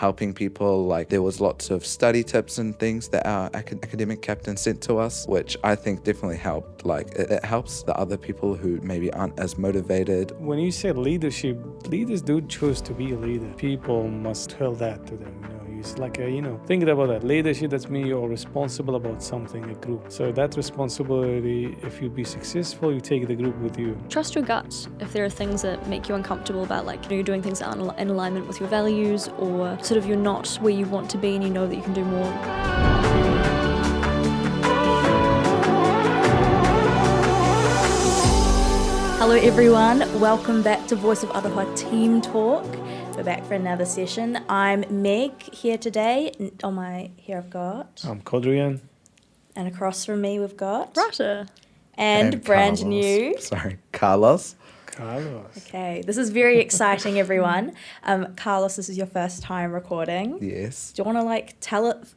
helping people. Like there was lots of study tips and things that our academic captain sent to us, which I think definitely helped. Like it helps the other people who maybe aren't as motivated. When you say leadership, leaders do choose to be a leader. People must tell that to them. It's like thinking about that. Leadership, that's mean you're responsible about something, a group. So that responsibility, if you be successful, you take the group with you. Trust your gut. If there are things that make you uncomfortable about, like you're doing things that aren't in alignment with your values, or sort of you're not where you want to be and you know that you can do more. Hello everyone, welcome back to Voice of Aroha Team Talk. We're back for another session. I'm Meg here today. On my here I've got... I'm Kodrian. And across from me we've got... Rata. And brand Carlos. new... Carlos. Okay, this is very exciting, everyone. Carlos, this is your first time recording. Yes. Do you want to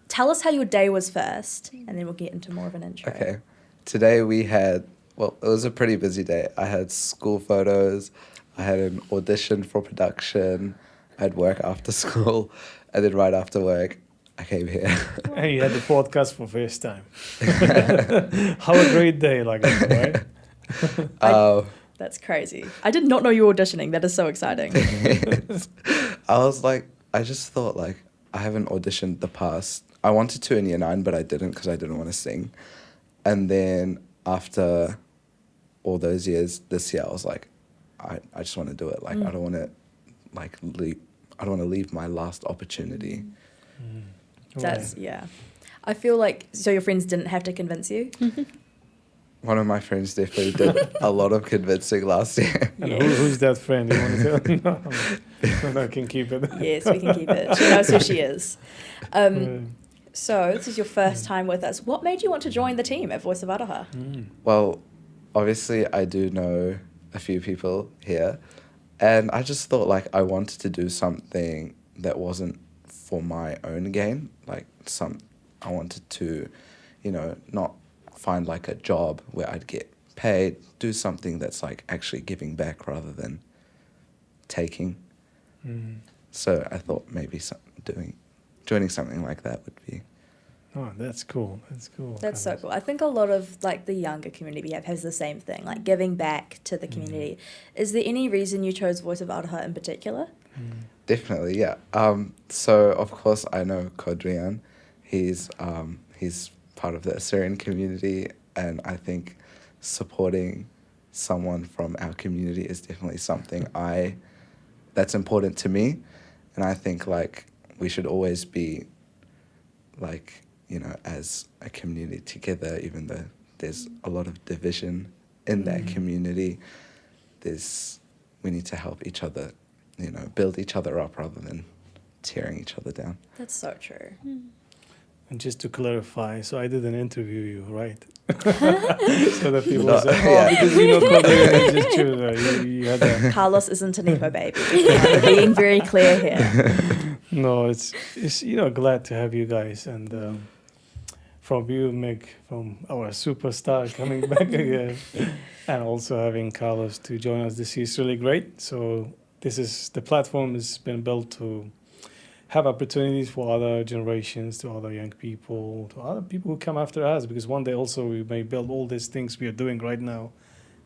tell us how your day was first, and then we'll get into more of an intro. Okay. Today we had, it was a pretty busy day. I had school photos, I had an audition for production, I had work after school, and then right after work, I came here. And you had the podcast for first time. How a great day, like that, right? That's crazy. I did not know you were auditioning. That is so exciting. I just thought, I haven't auditioned the past. I wanted to in year 9, but I didn't because I didn't want to sing. And then after all those years, this year, I was like, I just want to do it. I don't want to, I don't want to leave my last opportunity. Yeah. I feel like, so your friends didn't have to convince you? One of my friends definitely did a lot of convincing last year. And who's that friend? You want to tell? No, I can keep it. Yes, we can keep it. She knows who she is. So this is your first time with us. What made you want to join the team at Voice of Aroha? Well, obviously I do know a few people here, and I just thought I wanted to do something that wasn't for my own gain. I wanted to, not find a job where I'd get paid, do something that's actually giving back rather than taking. So I thought maybe joining something like that would be... Oh, that's cool. That's so cool. I think a lot of the younger community we have has the same thing, giving back to the community. Is there any reason you chose Voice of Aroha in particular? Definitely, yeah. So of course I know Kodrian. He's part of the Assyrian community, and I think supporting someone from our community is definitely something that's important to me. And I think we should always be as a community together, even though there's a lot of division in that community. We need to help each other, build each other up rather than tearing each other down. That's so true. And just to clarify, so I didn't interview you, right? So that people say, because we know Kodrian is just true. You had Carlos isn't a Nepo baby. We're being very clear here. No, it's glad to have you guys, and from you, Meg, from our superstar coming back again, and also having Carlos to join us this year is really great. So the platform has been built to have opportunities for other generations, to other young people, to other people who come after us, because one day also we may build all these things we are doing right now.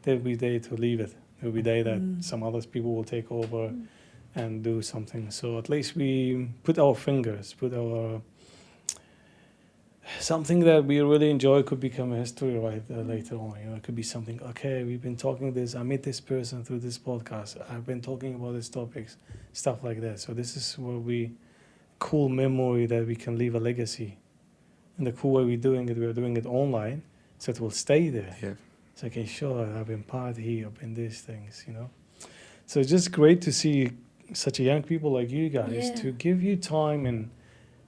There will be a day to leave it. There will be a day that some other people will take over and do something. So at least we put our fingers, something that we really enjoy could become a history later on. It could be something, okay, we've been talking this, I met this person through this podcast, I've been talking about these topics, stuff like that. So this is where cool memory that we can leave a legacy. And the cool way we're doing it online, so it will stay there. Yeah. So I can show I've been part here, I've been these things, So it's just great to see such a young people like you guys to give you time and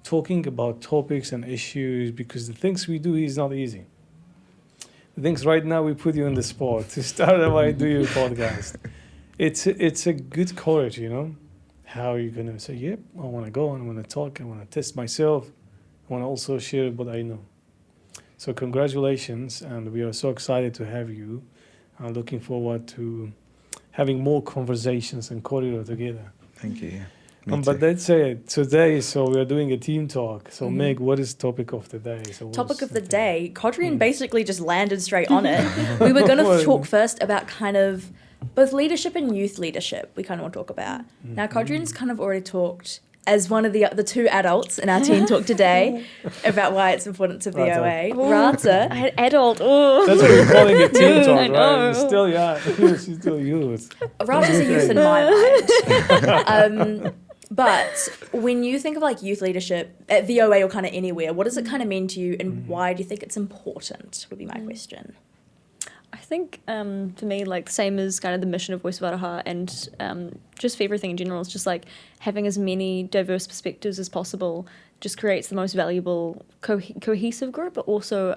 talking about topics and issues, because the things we do is not easy. The things right now we put you in the spot to start and do your podcast. It's a good courage, How you're gonna say, yep, I want to go, I want to talk, I want to test myself, I want to also share what I know. So congratulations, and we are so excited to have you. I'm looking forward to having more conversations and corridor together. Thank you. Me But too. let's say today, so we're doing a team talk. So Mhm. Meg, what is topic of the day? So what Topic is of the thing? day. Codrian Mm. basically just landed straight on it. We were going to Well, talk first about kind of both leadership and youth leadership. We kind of want to talk about. Now, Codrian's kind of already talked as one of the two adults in our team talk today about why it's important to VOA. Rata. I had adult. Oh. That's what we're calling it, team I talk, right? know. It's still young. She's still youth. Rata's a youth in my mind. But when you think of like youth leadership at VOA or kind of anywhere, what does it kind of mean to you, and why do you think it's important? Would be my question. I think for me, like the same as kind of the mission of Voice of Aroha and just for everything in general, it's just like having as many diverse perspectives as possible just creates the most valuable cohesive group, but also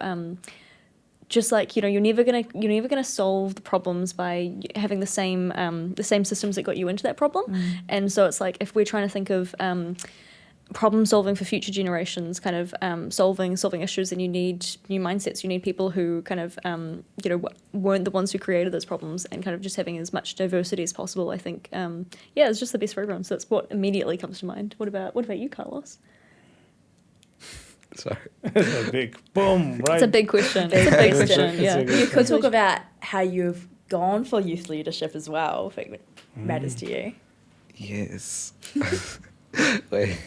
just like, you know, you're never gonna solve the problems by having the same systems that got you into that problem. And so it's like if we're trying to think of problem solving for future generations, kind of solving issues, and you need new mindsets. You need people who kind of weren't the ones who created those problems, and kind of just having as much diversity as possible. I think it's just the best for everyone. So that's what immediately comes to mind. What about you, Carlos? Sorry. It's a big boom, right? It's a big question. Big It's a big question. question. Yeah. It's a You could talk about how you've gone for youth leadership as well, if it matters to you. Yes. Wait,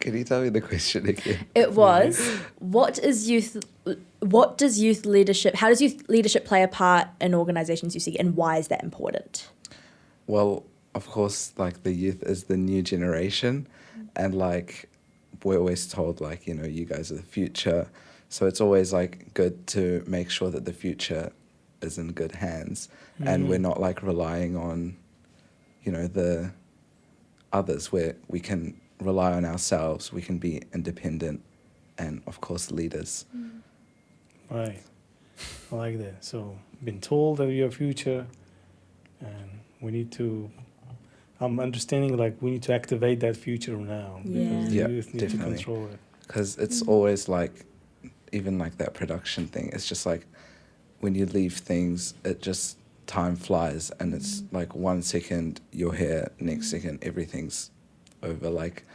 can you tell me the question again? It was, how does youth leadership play a part in organisations you see, and why is that important? Well, of course, like the youth is the new generation, and like we're always told, like, you know, you guys are the future. So it's always like good to make sure that the future is in good hands, and we're not like relying on, you know, the others, where we can rely on ourselves, we can be independent, and of course leaders. Right. I like that. So, been told that you're future, and we need to. I'm understanding like we need to activate that future now because the Yeah, youth need definitely. to control it. Because it's always like, even like that production thing, it's just like when you leave things, it just, time flies, and it's like 1 second you're here, next second everything's over. Like,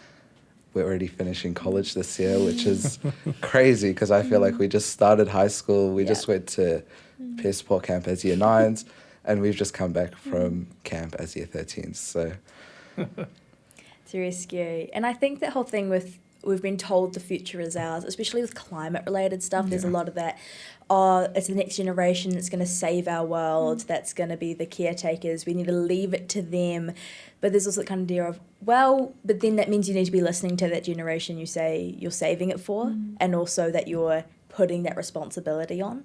we're already finishing college this year, which is crazy because I feel like we just started high school, we just went to Passport camp as year 9s, and we've just come back from camp as year 13s. So It's very scary. And I think that whole thing with, we've been told the future is ours, especially with climate related stuff. There's a lot of that, it's the next generation that's going to save our world, that's going to be the caretakers, we need to leave it to them. But there's also the kind of idea of, well, but then that means you need to be listening to that generation you say you're saving it for, and also that you're putting that responsibility on.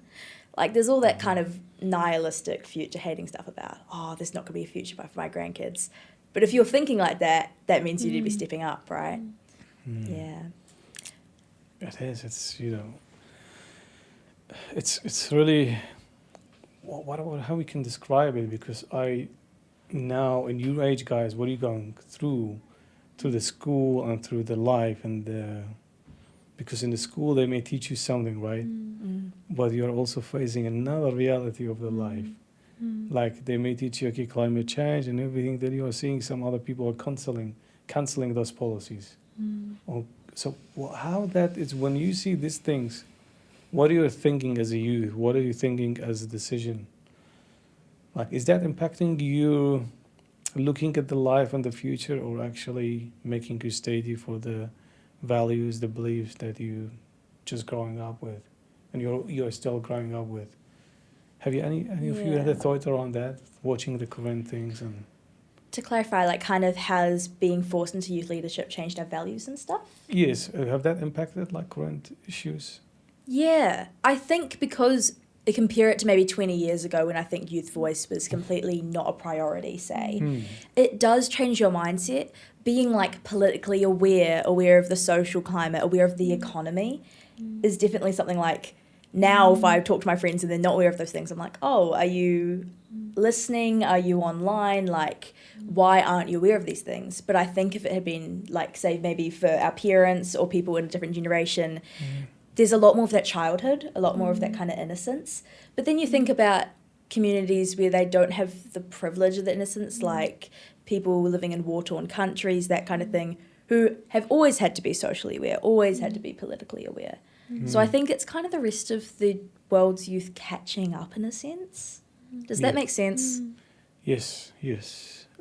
Like, there's all that kind of nihilistic future hating stuff about, there's not going to be a future for my grandkids. But if you're thinking like that, that means you need to be stepping up, right? Yeah. It is. It's, you know, it's really how we can describe it, because now in your age, guys, what are you going through the school and through the life and because in the school they may teach you something, right? But you're also facing another reality of the life. Like they may teach you, okay, climate change and everything, that you are seeing some other people are canceling those policies. So how that is, when you see these things, what are you thinking as a youth? What are you thinking as a decision? Like, is that impacting you looking at the life and the future, or actually making you steady for the values, the beliefs that you just growing up with, and you're still growing up with? Have you any of you had a thought around that, watching the current things? And To clarify, like, kind of has being forced into youth leadership changed our values and stuff? yes, have that impacted like current issues? Yeah, I think because I compare it to maybe 20 years ago when I think youth voice was completely not a priority, say, it does change your mindset. Being like politically aware of the social climate, aware of the economy is definitely something like, now if I talk to my friends and they're not aware of those things, I'm like, oh, are you listening? Are you online? Like, why aren't you aware of these things? But I think if it had been like, say, maybe for our parents or people in a different generation, there's a lot more of that childhood, a lot more of that kind of innocence. But then you think about communities where they don't have the privilege of the innocence, like people living in war-torn countries, that kind of thing, who have always had to be socially aware, always had to be politically aware. So I think it's kind of the rest of the world's youth catching up in a sense. Does that make sense? Yes,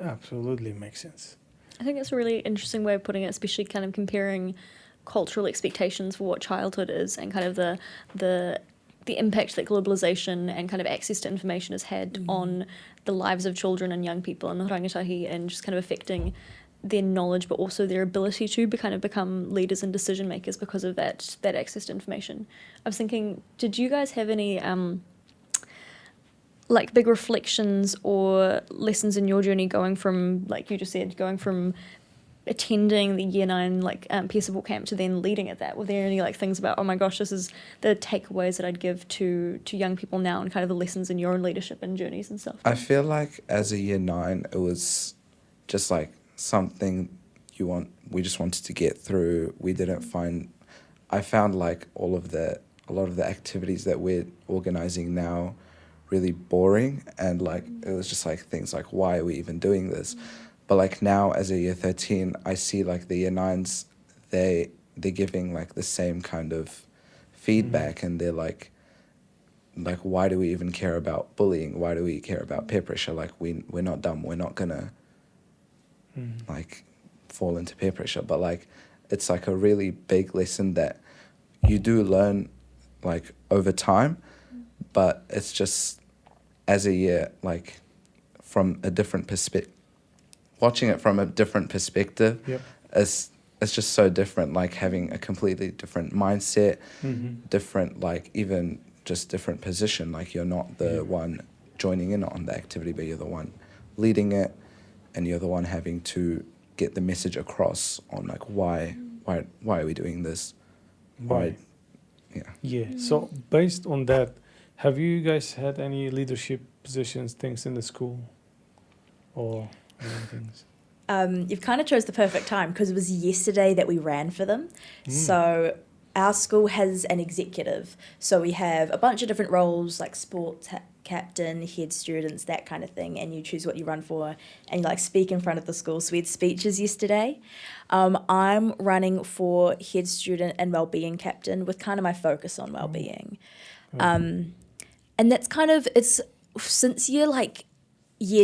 absolutely makes sense. I think that's a really interesting way of putting it, especially kind of comparing cultural expectations for what childhood is and kind of the impact that globalization and kind of access to information has had on the lives of children and young people in the rangatahi, and just kind of affecting their knowledge but also their ability to kind of become leaders and decision makers because of that access to information. I was thinking, did you guys have any like big reflections or lessons in your journey going from, like you just said, going from attending the year 9 like peer support camp to then leading at that? Were there any like things about, oh my gosh, this is the takeaways that I'd give to young people now, and kind of the lessons in your own leadership and journeys and stuff? I feel like as a year 9, it was just like something we just wanted to get through. I found like a lot of the activities that we're organizing now really boring, and like it was just like things like, why are we even doing this? But like now as a year 13, I see like the year 9s, they're giving like the same kind of feedback, and they're like why do we even care about bullying? Why do we care about peer pressure? Like we're not dumb. We're not gonna like fall into peer pressure. But like it's like a really big lesson that you do learn like over time, but it's just as a year, like from a different perspective, watching it from a different perspective, it's just so different, like having a completely different mindset, different, like even just different position. Like you're not the one joining in on the activity, but you're the one leading it, and you're the one having to get the message across on like why are we doing this? Why? Yeah. So based on that, have you guys had any leadership positions, things in the school, or any things? You've kind of chose the perfect time, because it was yesterday that we ran for them. So our school has an executive. So we have a bunch of different roles like sports captain, head students, that kind of thing, and you choose what you run for, and you like speak in front of the school. So we had speeches yesterday. I'm running for head student and wellbeing captain, with kind of my focus on wellbeing. And that's kind of, it's since year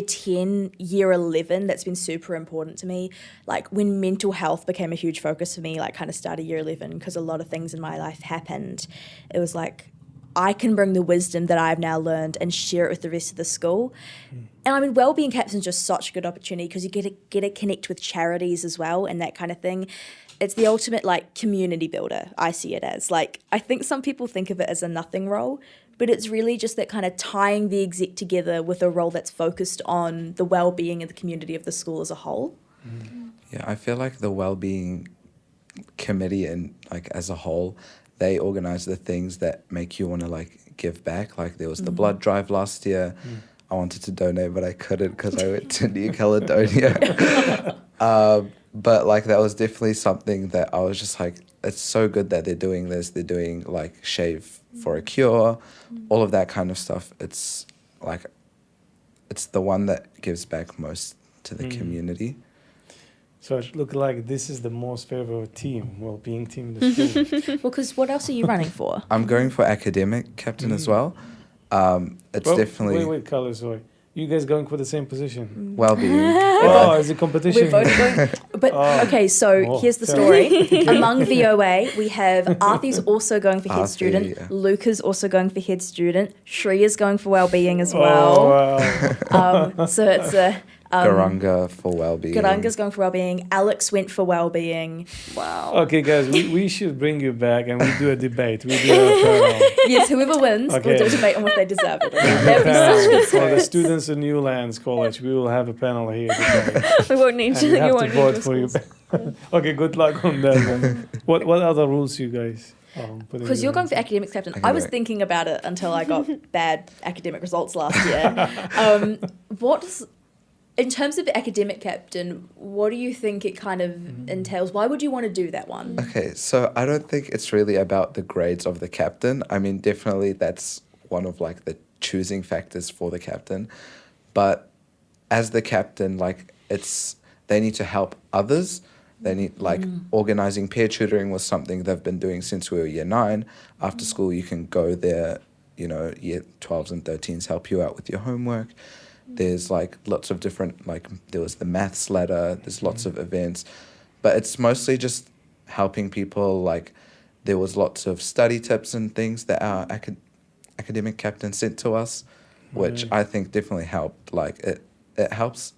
10, year 11, that's been super important to me. Like when mental health became a huge focus for me, like kind of started year 11, because a lot of things in my life happened. It was like, I can bring the wisdom that I've now learned and share it with the rest of the school. And I mean, wellbeing captain is just such a good opportunity, because you get to connect with charities as well and that kind of thing. It's the ultimate like community builder, I see it as. Like, I think some people think of it as a nothing role, but it's really just that kind of tying the exec together with a role that's focused on the well-being of the community of the school as a whole. Yeah, I feel like the well-being committee and like as a whole, they organize the things that make you want to like give back. Like there was the blood drive last year. I wanted to donate, but I couldn't because I went to New Caledonia. But like that was definitely something that I was just like, it's so good that they're doing this. They're doing like Shave for a Cure, all of that kind of stuff. It's like, it's the one that gives back most to the community. So it looked like this is the most favorite team, well-being team in the school. Well, because what else are you running for? I'm going for academic captain as well. It's definitely... Wait, Carlos, sorry. You guys going for the same position? Well-being. Oh, is it competition? We're both going. But okay, so here's the story. Among VOA, we have Arthi's also going for head student. Luca's also going for head student. Shreya's going for well-being as well. Oh, wow. So it's a... Garanga for well-being. Garanga's going for well-being. Alex went for well-being. Wow. Okay, guys, we should bring you back and we do a debate. We do a panel. Yes, whoever wins, we'll do a debate on what they deserve. That'd be such good for the spirits. students of Newlands College, we will have a panel here today. We won't need And to. we have You to won't vote need for you. schools. Okay, good luck on that one. What other rules you guys? Because you're going for academics captain. I was thinking about it until I got bad academic results last year. In terms of academic captain, what do you think it kind of entails? Why would you want to do that one? Okay, so I don't think it's really about the grades of the captain. I mean, definitely that's one of like the choosing factors for the captain. But as the captain, like they need to help others. They need, like, organizing peer tutoring was something they've been doing since we were year 9. After school, you can go there, you know, year 12s and 13s help you out with your homework. There's, like, lots of different, like, there was the maths ladder, there's lots of events. But it's mostly just helping people, like, there was lots of study tips and things that our academic captain sent to us, which I think definitely helped. Like, it helps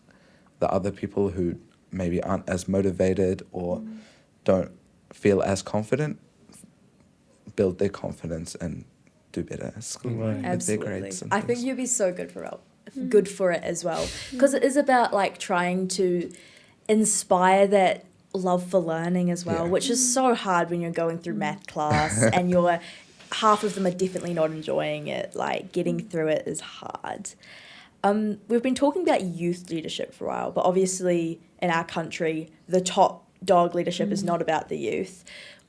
the other people who maybe aren't as motivated or don't feel as confident build their confidence and do better at school with their Absolutely. grades and I think things. you'd be so good for it as well, because it is about, like, trying to inspire that love for learning as well, which is so hard when you're going through math class and you're half of them are definitely not enjoying it. Like, getting through it is hard. We've been talking about youth leadership for a while, but obviously in our country, the top dog leadership is not about the youth.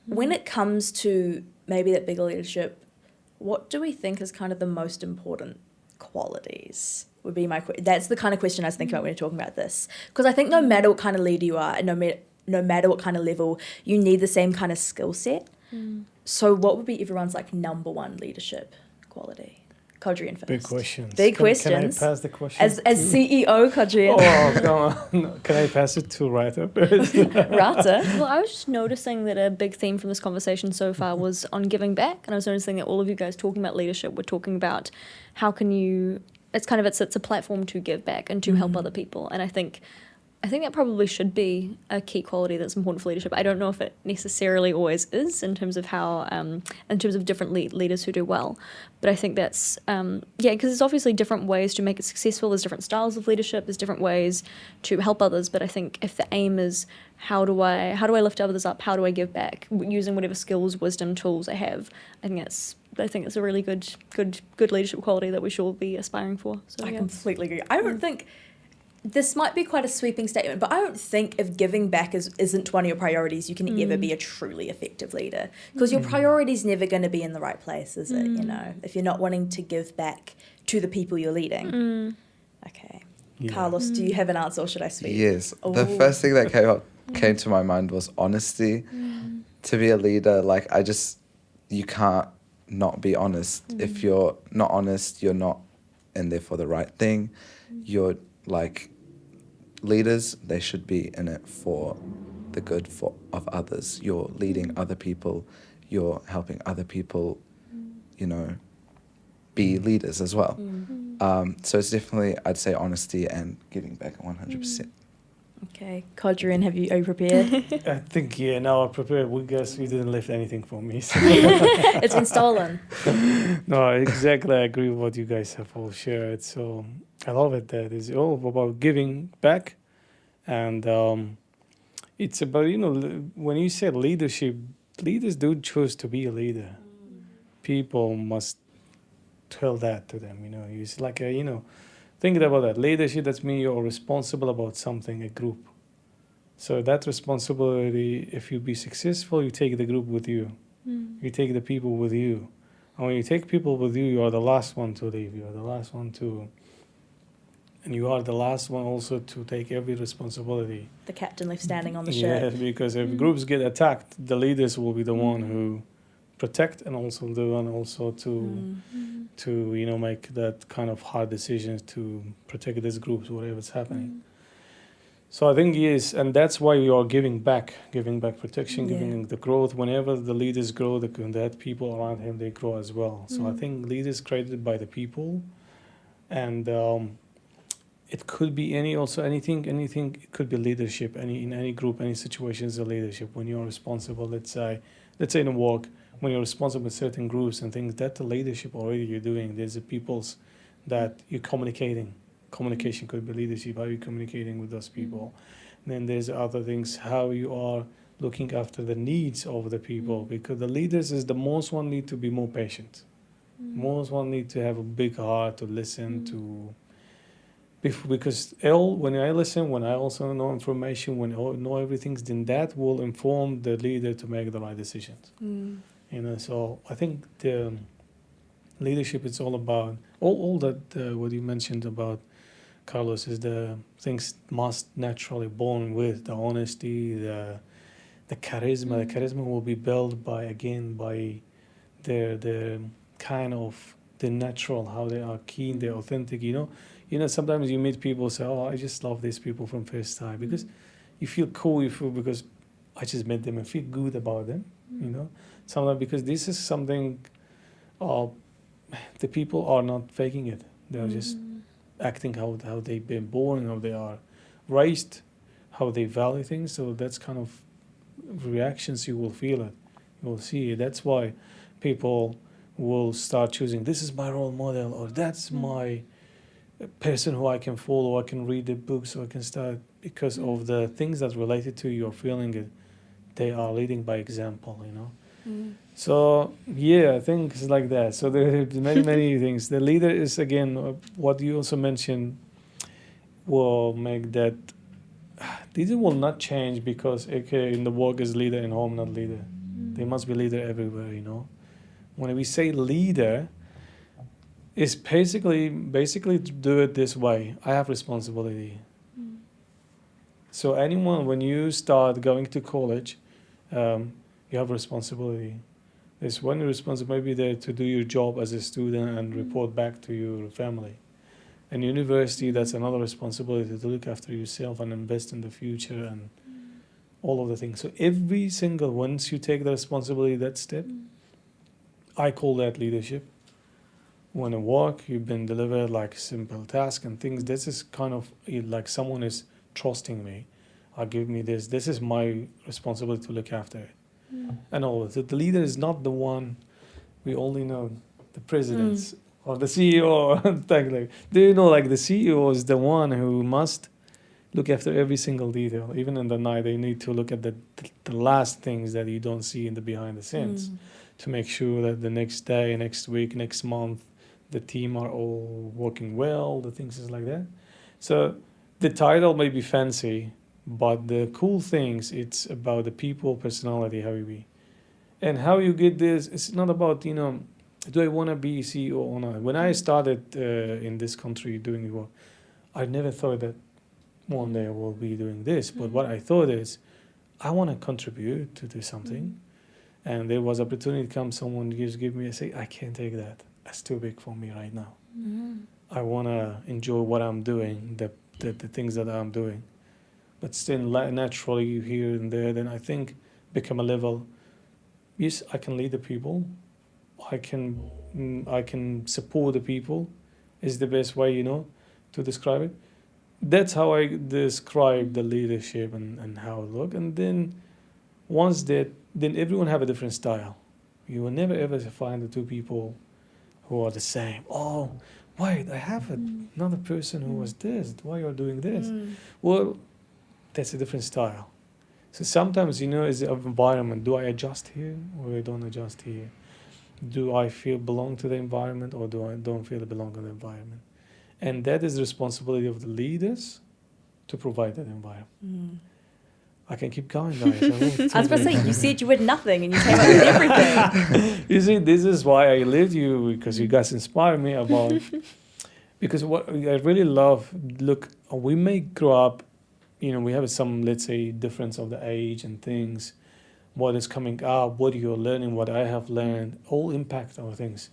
When it comes to maybe that bigger leadership, what do we think is kind of the most important qualities? Would be that's the kind of question I was thinking about when you're talking about this. Because I think no matter what kind of leader you are, and no matter what kind of level, you need the same kind of skill set. So what would be everyone's, like, number one leadership quality? Kodrian first. Big questions. Big Can questions. I pass the question? As CEO, Kodrian. Oh, come on. No, can I pass it to Rita? Rata. Well, I was just noticing that a big theme from this conversation so far was on giving back, and I was noticing that all of you guys talking about leadership were talking about how can you. It's a platform to give back and to help other people, and I think that probably should be a key quality that's important for leadership. I don't know if it necessarily always is in terms of how, in terms of different leaders who do well, but I think that's, because there's obviously different ways to make it successful. There's different styles of leadership. There's different ways to help others. But I think if the aim is how do I lift others up? How do I give back using whatever skills, wisdom, tools I have? I think it's a really good leadership quality that we should all be aspiring for. So I completely agree. I don't think. This might be quite a sweeping statement, but I don't think if giving back isn't one of your priorities, you can ever be a truly effective leader. Because your priority's never going to be in the right place, is it? You know, if you're not wanting to give back to the people you're leading. Okay. Yeah. Carlos, do you have an answer or should I speak? Yes. The first thing that came to my mind was honesty. To be a leader, like, you can't not be honest. If you're not honest, you're not in there for the right thing. You're, like, leaders, they should be in it for the good of others. You're leading other people. You're helping other people, you know, be leaders as well. So it's definitely, I'd say, honesty and giving back 100%. Okay. Kodrian, are you prepared? I think, now I'm prepared. We guess you didn't lift anything for me. So. It's been stolen. No, exactly. I agree with what you guys have all shared. So I love it. That is all about giving back. And it's about, when you say leadership, leaders do choose to be a leader. People must tell that to them, It's like, thinking about that. Leadership, that's mean you're responsible about something, a group. So that responsibility, if you be successful, you take the group with you. You take the people with you. And when you take people with you, you are the last one to leave. You are the last one and you are the last one also to take every responsibility. The captain left standing on the ship. Yeah, because if groups get attacked, the leaders will be the one who protect and also the one also to make that kind of hard decisions to protect these groups, whatever's happening. So I think yes, and that's why we are giving back protection, giving the growth. Whenever the leaders grow, that people around him, they grow as well. So I think leaders created by the people, and it could be anything. It could be leadership. In any group, any situation is a leadership. When you're responsible, let's say in a work, when you're responsible with certain groups and things, that's the leadership already you're doing. There's the peoples that you're communicating. Communication could be leadership. How are you communicating with those people? And then there's other things, how you are looking after the needs of the people. Because the leaders is the most one need to be more patient. Most one need to have a big heart to listen to. Because when I listen, when I also know information, when I know everything, then that will inform the leader to make the right decisions. So I think the leadership is all about all that what you mentioned about Carlos, is the things must naturally born with the honesty, the charisma. The charisma will be built by their kind of the natural, how they are keen, they're authentic. Sometimes you meet people say, "Oh, I just love these people from first time," because you feel cool. You feel because I just met them and feel good about them. Sometimes because this is something. The people are not faking it. They are just acting how they've been born, how they are raised, how they value things. So that's kind of reactions you will feel it. You will see it. That's why people will start choosing, this is my role model, or that's my person who I can follow, I can read the books, or I can start, because of the things that related to your feeling it, they are leading by example. So I think it's like that. So there are many things. The leader is, again, what you also mentioned, will make that leader will not change because in the work is leader, in home not leader. They must be leader everywhere. When we say leader, it's basically to do it this way. I have responsibility. So anyone, when you start going to college, you have responsibility. There's one responsibility there to do your job as a student and report back to your family. And university, that's another responsibility to look after yourself and invest in the future and all of the things. So every single, once you take the responsibility, that step, I call that leadership. When at work, you've been delivered like simple task and things. This is kind of like someone is trusting me. Give me this. This is my responsibility to look after it. And all of it. The leader is not the one we only know, the presidents or the CEO or things like. Do you know, like the CEO is the one who must look after every single detail. Even in the night, they need to look at the last things that you don't see in the behind the scenes to make sure that the next day, next week, next month, the team are all working well, the things is like that. So the title may be fancy, but the cool things, it's about the people, personality, how you be. And how you get this, it's not about, do I want to be CEO or not? When I started in this country doing work, I never thought that one day I will be doing this. But what I thought is, I want to contribute to do something. And there was opportunity to come, someone just give me, I say, I can't take that. That's too big for me right now. I want to enjoy what I'm doing, the things that I'm doing. But still naturally here and there, then I think become a level. Yes, I can lead the people. I can support the people. Is the best way, to describe it. That's how I describe the leadership and how it look. And then once that, then everyone have a different style. You will never ever find the two people who are the same. Oh, wait, I have another person who was this. Why you're doing this? Well, that's a different style. So sometimes, is the environment, do I adjust here or I don't adjust here? Do I feel belong to the environment or do I don't feel belong to the environment? And that is the responsibility of the leaders to provide that environment. I can keep going, guys. I was about to say, you said you had nothing and you came up with everything. You see, this is why I led you, because you guys inspire me about, because what I really love, look, we may grow up, we have some, let's say, difference of the age and things, what is coming up, what you're learning, what I have learned, all impact our things.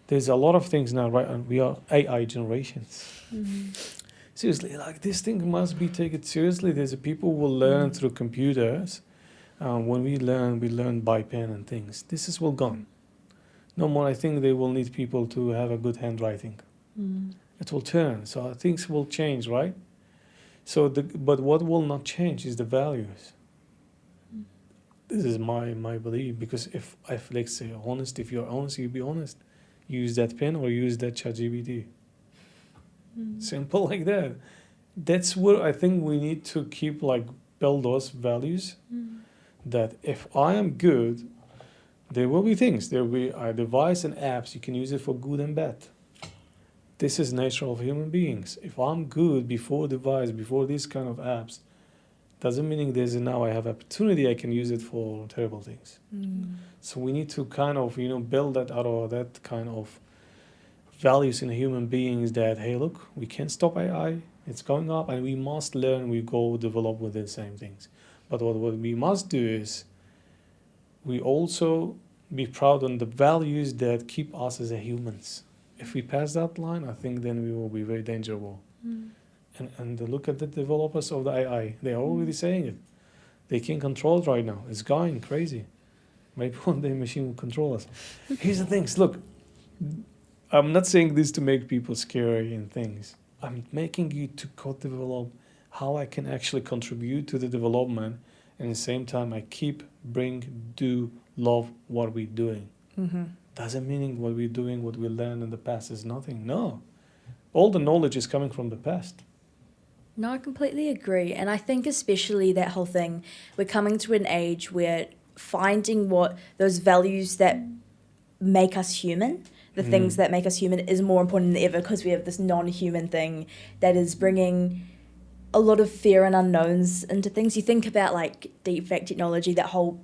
There's a lot of things now, right? And we are AI generations. Seriously, like this thing must be taken seriously. There's people who will learn through computers. When we learn by pen and things. This is all gone. No more. I think they will need people to have a good handwriting. It will turn. So things will change, right? So, but what will not change is the values. This is my belief, because if let's say honest, if you're honest, you be honest. Use that pen or use that ChatGPT. Simple like that. That's where I think we need to keep build those values. That if I am good, there will be things. There will be a device and apps. You can use it for good and bad. This is natural of human beings. If I'm good before device, before these kind of apps, doesn't mean now I have opportunity I can use it for terrible things. So we need to kind of build that out of that kind of values in human beings that, hey, look, we can't stop AI. It's going up, and we must learn. We go develop with the same things. But what we must do is we also be proud on the values that keep us as a humans. If we pass that line, I think then we will be very dangerous. And look at the developers of the AI. They are already saying it. They can control it right now. It's going crazy. Maybe one day machine will control us. Here's the things. Look, I'm not saying this to make people scary and things. I'm making you to co-develop how I can actually contribute to the development, and at the same time I keep, do, love what we're doing. Doesn't mean what we're doing, what we learned in the past is nothing. No. All the knowledge is coming from the past. No, I completely agree. And I think especially that whole thing, we're coming to an age where finding what those values that make us human, the things that make us human, is more important than ever, because we have this non-human thing that is bringing a lot of fear and unknowns into things. You think about like deepfake technology, that whole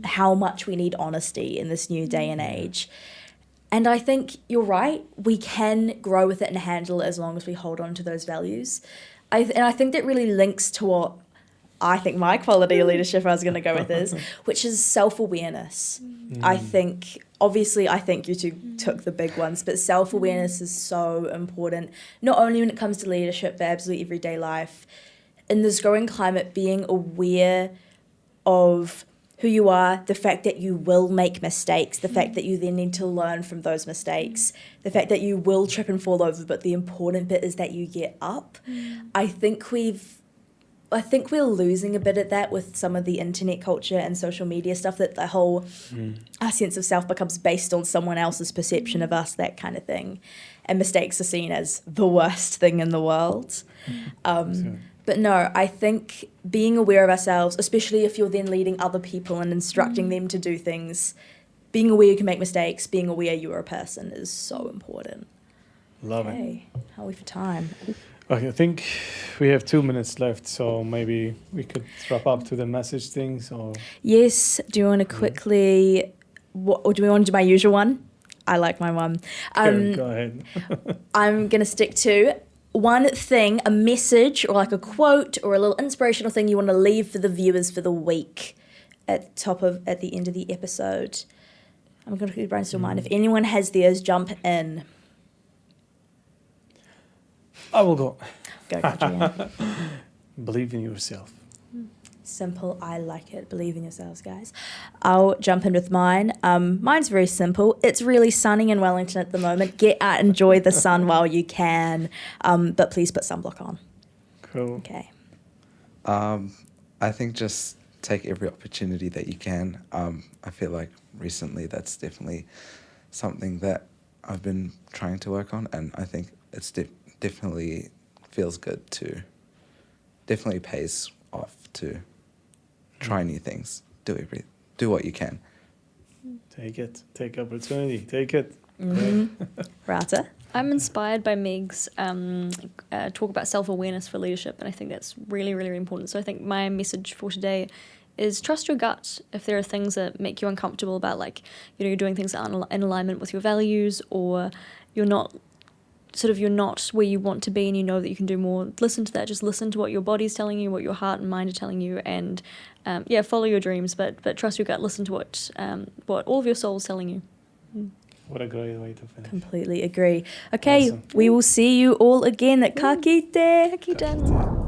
how much we need honesty in this new day and age. And I think you're right. We can grow with it and handle it as long as we hold on to those values. And I think that really links to what I think my quality of leadership I was going to go with is, which is self-awareness. I think, obviously, I think you two took the big ones, but self-awareness is so important, not only when it comes to leadership, but absolutely everyday life. In this growing climate, being aware of who you are, the fact that you will make mistakes, the fact that you then need to learn from those mistakes, the fact that you will trip and fall over, but the important bit is that you get up. I think we're losing a bit at that with some of the internet culture and social media stuff, that the whole our sense of self becomes based on someone else's perception of us, that kind of thing. And mistakes are seen as the worst thing in the world. But no, I think being aware of ourselves, especially if you're then leading other people and instructing them to do things, being aware you can make mistakes, being aware you are a person is so important. Love it. Okay, how are we for time? Okay, I think we have 2 minutes left, so maybe we could wrap up to the message things. Or Yes, do you want to quickly, or do we want to do my usual one? I like my one. go ahead. I'm going to stick to one thing, a message or like a quote or a little inspirational thing you want to leave for the viewers for the week at the end of the episode. I'm going to quickly brainstorm mine. If anyone has theirs, jump in. I will go. Go, Katrina. Believe in yourself. Simple. I like it. Believe in yourselves, guys. I'll jump in with mine. Mine's very simple. It's really sunny in Wellington at the moment. Get out, enjoy the sun while you can, but please put sunblock on. Cool. Okay. I think just take every opportunity that you can. I feel like recently that's definitely something that I've been trying to work on, and I think it's definitely feels good to, definitely pays off to try new things, do what you can. Take opportunity, take it. Rata? I'm inspired by Meg's talk about self-awareness for leadership, and I think that's really, really important. So I think my message for today is trust your gut. If there are things that make you uncomfortable about, like, you're doing things that aren't in alignment with your values, or you're not where you want to be and you know that you can do more, listen to that. Just listen to what your body's telling you, what your heart and mind are telling you, and follow your dreams, but trust your gut. Listen to what all of your soul's telling you. What a great way to finish. Completely agree. Okay, Awesome. we will see you all again at Ka kite. Ka kite.